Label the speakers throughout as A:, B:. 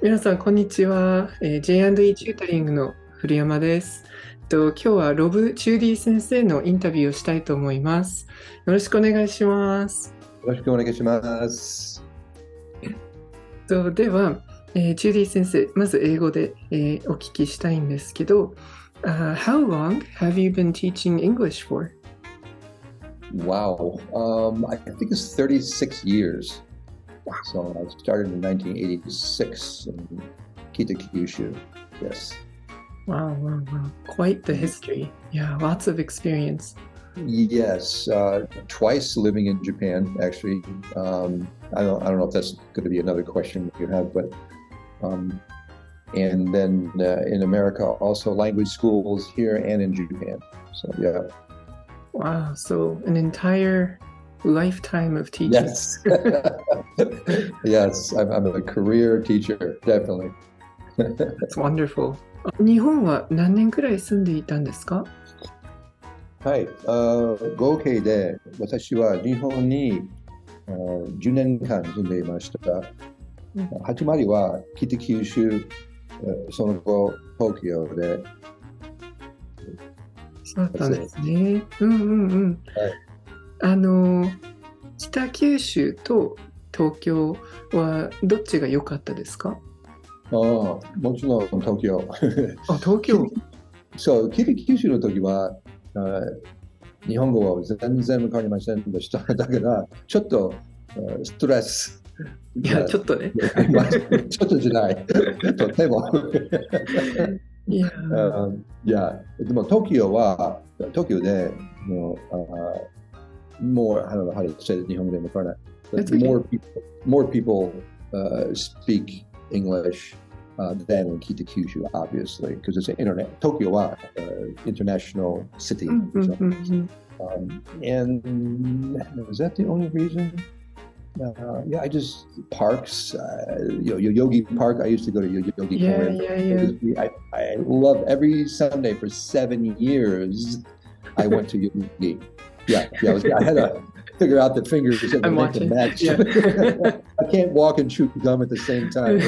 A: 皆さん、こんにちは。J&E チュータリングの古山です。今日はチューディ先生のインタビューをしたいと思います。よろしくお願いします。
B: よろしくお願いします。
A: では、チューディ先生、まず英語で、お聞きしたいんですけど、How long have you been teaching English for?
B: Wow. I think it's 36 years. So I started in 1986 in Kita Kyushu. Yes.
A: Wow, wow, wow. Quite the history. Yeah, lots of experience.
B: Yes. Twice living in Japan, actually. I don't know if that's going to be another question you have, but and then in America, also language schools here and in Japan. So yeah.
A: Wow, so an entire lifetime of teaching.
B: Yes. Yes, I'm a career teacher, definitely.
A: That's wonderful. 日本は何年くらい住んでいたんですか？
B: はい、合計で私は日本に10年間住んでいました。始まりは北九州、その後東京で。
A: そうだったんですね。はい、北九州と東京はどっちが良かったですか？
B: もちろん東京。
A: 東京。
B: そう、北九州の時は日本語は全然わかりませんでした。だからちょっとストレス。
A: いや、ちょっとね。
B: ちょっとじゃない。とても。
A: いや、
B: でも東京でmore, I don't know how to say it 日本語でもわからない。More people speak English than in Kita Kyushu, obviously, because it's an internet. Tokyo was international city. And is that the only reason? Yeah, I just parks. Yogi Park. I used to go to Yogi Park.
A: Yeah.
B: I love every Sunday for 7 years. I went to Yogi. Yeah. I had to figure out the fingers and make a match.
A: Yeah.
B: I can't walk and chew gum at the same time.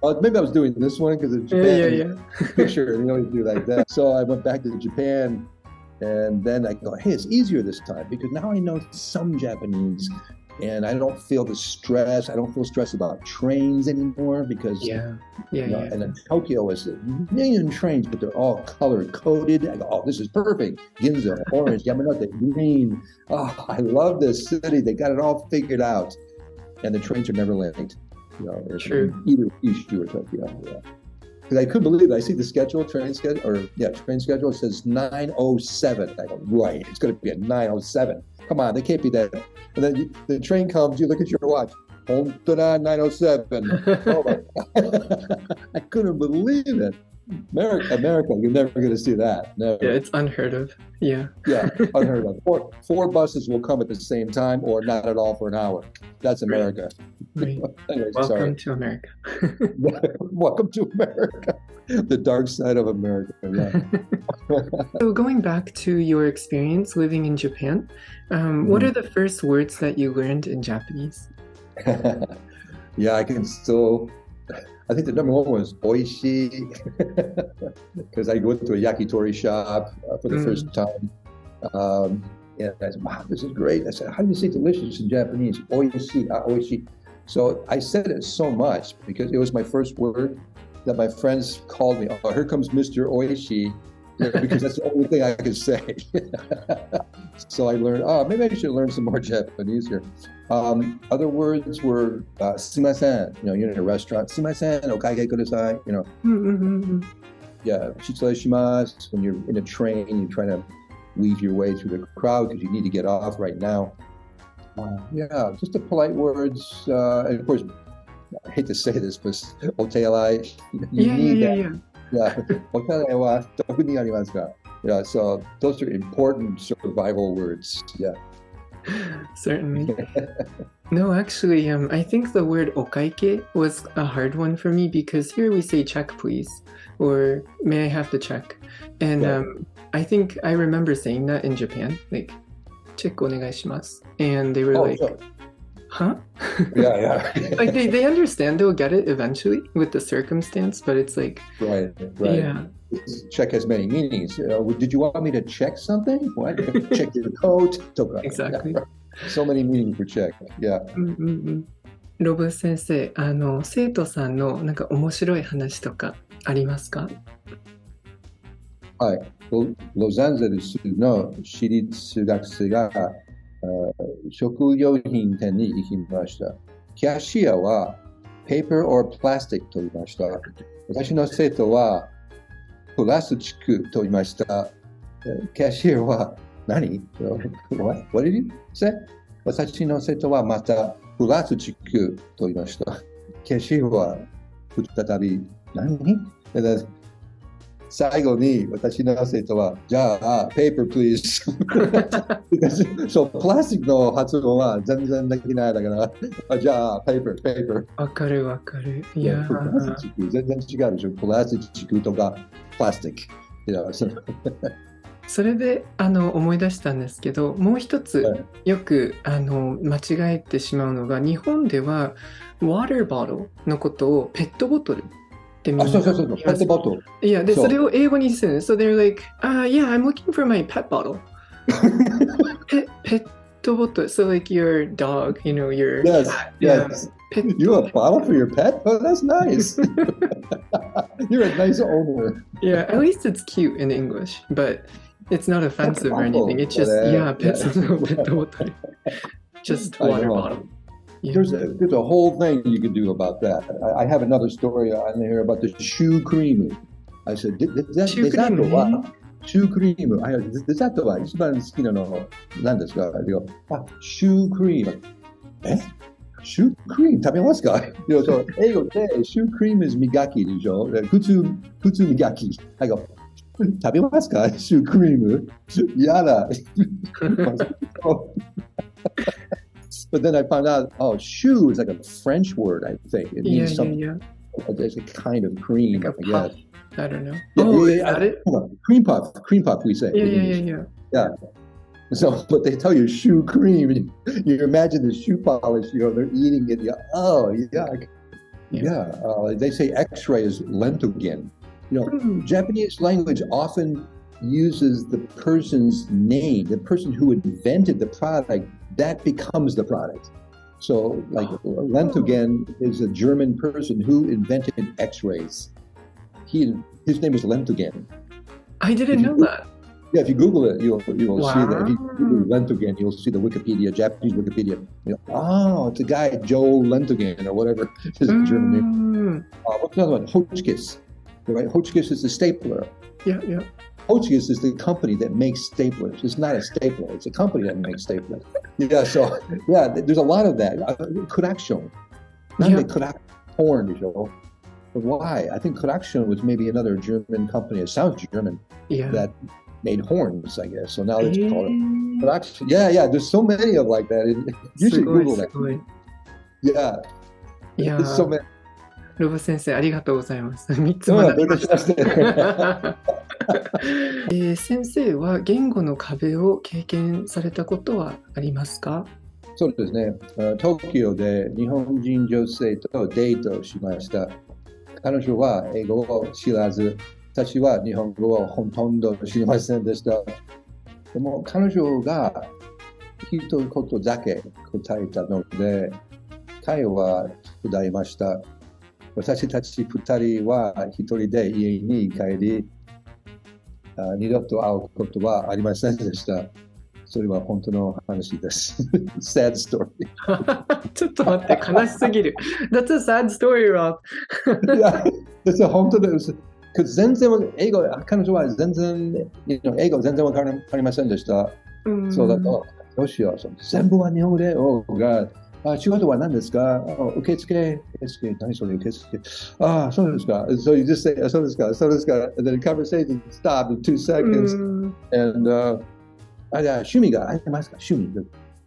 B: Well, maybe I was doing this one because of Japan picture, and you always do like that. So I went back to Japan, and then I go, hey, it's easier this time because now I know some Japanese, and I don't feel the stress. I don't feel stressed about trains anymore because And then Tokyo is a million trains, but they're all color coded. I go, oh, this is perfect. Ginza, orange, Yamanote, green. Oh, I love this city. They got it all figured out. And the trains are never late.
A: True.
B: Either Kyushu or Tokyo. Yeah. Because I couldn't believe it. I see the train schedule. It says 9:07. I go, right, it's going to be at 9:07. Come on, they can't be that. And then the train comes, you look at your watch. 9:07. Oh my God. I couldn't believe it. America, you're never going to see that. Never.
A: Yeah, it's unheard of. Yeah,
B: unheard of. Four buses will come at the same time or not at all for an hour. That's America.
A: Right.
B: Anyways,
A: Welcome to America.
B: Welcome to America. The dark side of America. Yeah.
A: So going back to your experience living in Japan, what are the first words that you learned in Japanese?
B: Yeah, I can still... I think the number one was oishi, because I went to a yakitori shop for the first time. And I said, wow, this is great. I said, how do you say delicious in Japanese? Oishi, oishi. So I said it so much because it was my first word that my friends called me, oh, here comes Mr. Oishi, because that's the only thing I could say. So I learned, maybe I should learn some more Japanese here. Other words were sumimasen, you're in a restaurant, sumimasen, okaige kudasai, Yeah, shitsui shimasu, when you're in a train, you're trying to weave your way through the crowd because you need to get off right now. Just the polite words, and of course, I hate to say this, but otealai, you need that. Yeah, otealai wa doku ni arimasu ka? Yeah, so those are important survival words. Yeah.
A: Certainly. No, actually, I think the word okaike was a hard one for me because here we say check please, or may I have the check? And I think I remember saying that in Japan, like check onegaishimasu. And they were like, huh?
B: Yeah.
A: Like they understand, they'll get it eventually with the circumstance, but it's like,
B: Right.
A: yeah.
B: Check has many meanings. Did you want me to check something? What? Check your coat.
A: Exactly.
B: So many meanings for check. Yeah.
A: ロブ先生、生徒さんのなんか面白い話とかありますか？
B: はい。ロサンゼルスの私立学生が食料品店に行きました。キャシアは paper or plastic と言いました。私の生徒はプラスチックと言いました。キャシアは何？ What did you say? 私の生徒はまたプラスチックと言いました。キャシアは再び何？最後に私の生徒は、じゃあ、paper please そう、プラスチックの発音は全然できないだから、じゃあ、paper。
A: わかる。いや
B: プラスチック、全然違うでしょ。プラスチックとか、プラスティック。
A: それで思い出したんですけど、もう一つよく間違えてしまうのが、日本では water bottle のことをペットボトルそう、ペットボトル。いや、で、それを英語にする。So they're like, yeah, I'm looking for my pet bottle. ペットボトル。So like your dog, you know, your...
B: Yes. You have a bottle for your pet? Oh, that's nice. You're a nice owner.
A: Yeah, at least it's cute in English, but it's not offensive or anything. It's just, pet bottle. Just water bottle.There's
B: a whole thing you can do about that. I have another story on here about the shoe cream. I said, デザートはシュークリーム。デザートは一番好きなの何ですか？シュークリーム。シュークリーム食べますか？そう英語でシュークリームis 磨きでしょ？普通磨き。食べますか？シュークリーム。やだ。But then I found out, shoe is like a French word, I think. It means something. It's a kind of cream,
A: like
B: I guess.
A: I don't know.
B: Got it? Cream puff, we say. Yeah. So, but they tell you shoe cream. You imagine the shoe polish, they're eating it. They say X-ray is Lentogen. Japanese language often uses the person's name, the person who invented the product, that becomes the product. So, like, Lentogen is a German person who invented X-rays. His name is Lentogen.
A: I didn't know that.
B: Yeah, if you Google it, you will see that. If you Google Lentogen, you'll see the Wikipedia, Japanese Wikipedia. It's a guy, Joe Lentogen, or whatever his German name. What's another one? Hotchkiss. Right? Hotchkiss is the stapler.
A: Yeah.
B: Hotchkiss is the company that makes staplers. It's not a stapler. It's a company that makes staplers. There's a lot of that. Kuraction. Horn, But why? I think Kuraction was maybe another German company. It sounds German. That made horns, I guess. So now it's called Kuraction. Yeah. There's so many of like that. You should Google that.
A: Yeah.
B: There's so many.
A: ロブ先生、ありがとうございます。3つ学びました。先生は言語の壁を経験されたことはありますか？
B: そうですね。東京で日本人女性とデートしました。彼女は英語を知らず、私は日本語をほとんど知りませんでした。でも彼女が一言だけ答えたので、会話は途絶えました。私たち2人は一人で家に帰り、二度と会うことはありませんでした。それは本当の話です。sad story.
A: ちょっと待って、悲しすぎる。That's a sad story, Rob.
B: いや、本当です。全然彼女は全然、英語全然わかりませんでした。そうだと、どうしよう。全部は日本語で、仕事は何ですか？受付、何それ受付。そうですか。So you just say, そうですか。And then the conversation stopped in 2 seconds. And, 趣味がありますか？趣味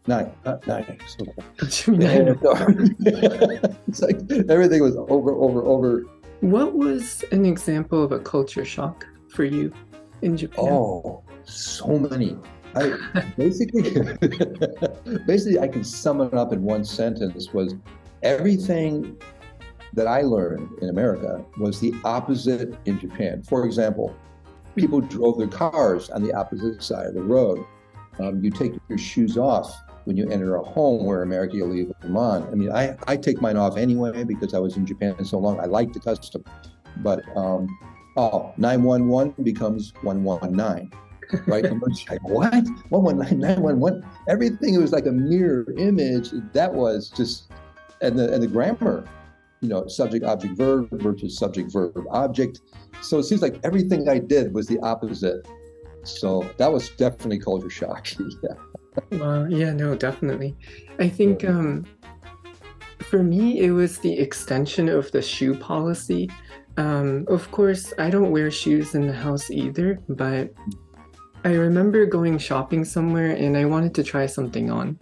B: ない。そうだ。
A: 趣味ない。
B: It's like everything was over.
A: What was an example of a culture shock for you in Japan?
B: So many. Basically, basically, I can sum it up in one sentence: was everything that I learned in America was the opposite in Japan. For example, people drove their cars on the opposite side of the road. You take your shoes off when you enter a home, where in America you leave them on. I mean, I take mine off anyway because I was in Japan so long. I like the custom. But 911 becomes 119. Right? And like, what? 119, 911. Everything was like a mirror image. That was just, and the grammar, subject, object, verb versus subject, verb, object. So it seems like everything I did was the opposite. So that was definitely culture shock.
A: Yeah, no, definitely. I think for me, it was the extension of the shoe policy. Of course, I don't wear shoes in the house either, but I remember going shopping somewhere and I wanted to try something on.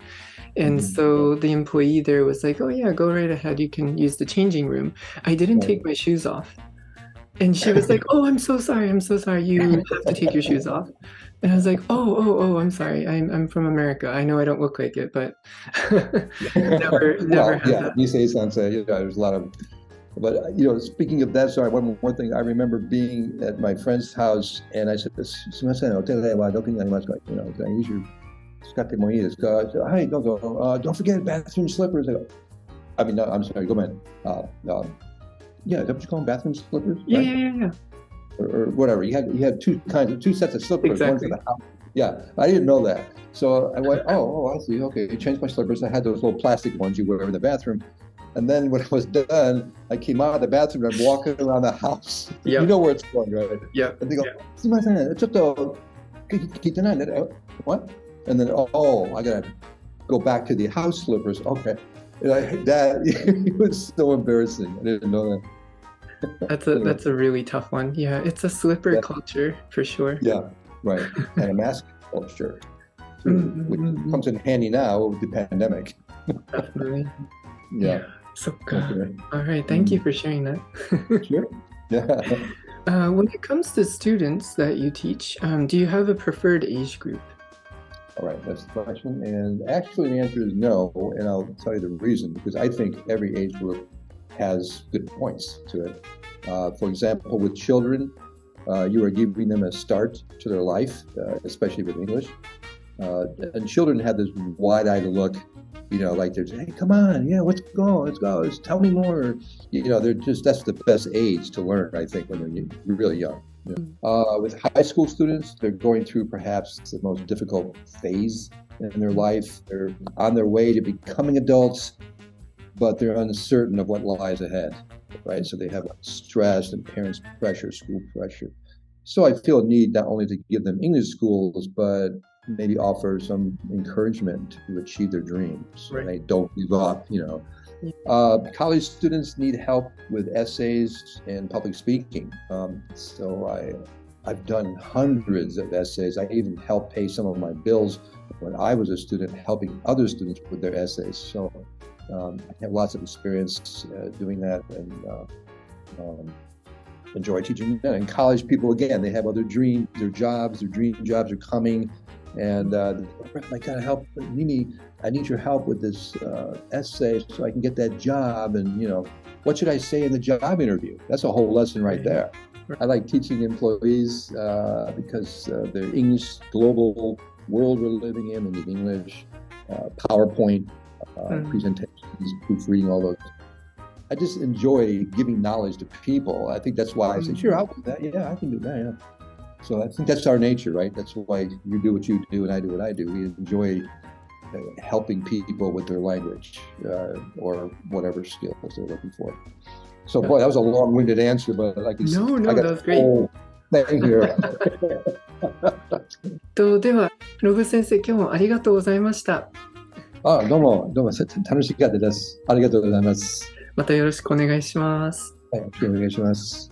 A: And so the employee there was like, oh yeah, go right ahead. You can use the changing room. I didn't take my shoes off. And she was like, oh, I'm so sorry. You have to take your shoes off. And I was like, oh, I'm sorry. I'm from America. I know I don't look like it, but never had that.
B: You say something, there's a lot of, but speaking of that, sorry, one more thing. I remember being at my friend's house and I said, "Sumimasen, hotel wa doku ni arimasu ka? Can I use your tsukatte mo ii desu ka?" I said, "Hi, don't forget bathroom slippers." I mean, no, I'm sorry, go ahead. Yeah, is that what you call them, bathroom slippers?
A: Yeah,
B: right?
A: yeah.
B: Or whatever. You had two sets of slippers.
A: Exactly.
B: One for the house. Yeah, I didn't know that. So I went, oh, I see. Okay, I changed my slippers. I had those little plastic ones you wear in the bathroom. And then when I was done, I came out of the bathroom and I'm walking around the house.
A: Yep.
B: You know where it's going, right?
A: Yeah.
B: And they go, "Sumimasen, chotto kitenai." What? And then, I gotta go back to the house slippers. Okay. That it was so embarrassing. I didn't know that.
A: That's a really tough one. Yeah, it's a slipper culture for sure.
B: Yeah, right. And a mask culture, which comes in handy now with the pandemic.
A: Definitely.
B: Yeah.
A: So good. Okay. All right. Thank you for sharing that.
B: Sure. Yeah.
A: When it comes to students that you teach, do you have a preferred age group?
B: All right, that's the question. And actually, the answer is no. And I'll tell you the reason, because I think every age group has good points to it. For example, with children, you are giving them a start to their life, especially with English. And children have this wide-eyed look, like they're saying, hey, come on, yeah, let's go, tell me more. That's the best age to learn, I think, when they're really young. With high school students, they're going through perhaps the most difficult phase in their life. They're on their way to becoming adults, but they're uncertain of what lies ahead, right? So they have stress and parents' pressure, school pressure. So I feel a need not only to give them English schools, but maybe offer some encouragement to achieve their dreams. Right. And they don't give up, College students need help with essays and public speaking. So I've done hundreds of essays. I even helped pay some of my bills when I was a student, helping other students with their essays. So I have lots of experience doing that, and enjoy teaching that. And college people, again, they have other dreams, their dream jobs are coming. And I gotta help, Mimi, I need your help with this essay so I can get that job. And, what should I say in the job interview? That's a whole lesson right there. I like teaching employees because the English global world we're living in, we need English, PowerPoint, presentations, proofreading, all those. I just enjoy giving knowledge to people. I think that's why I say, sure, I'll do that. Yeah, I can do that. Yeah. So I think that's our nature, right? That's why you do what you do and I do what I do. We enjoy helping people with their language or whatever skills they're looking for. So, boy, that was a long-winded answer, but I can
A: No, that was great.
B: Thing here.
A: では、ロブ先生、今日もありがとうございました。
B: どうも楽しかったです。ありがとうございます。
A: またよろしくお願いします。
B: はい、お願いします。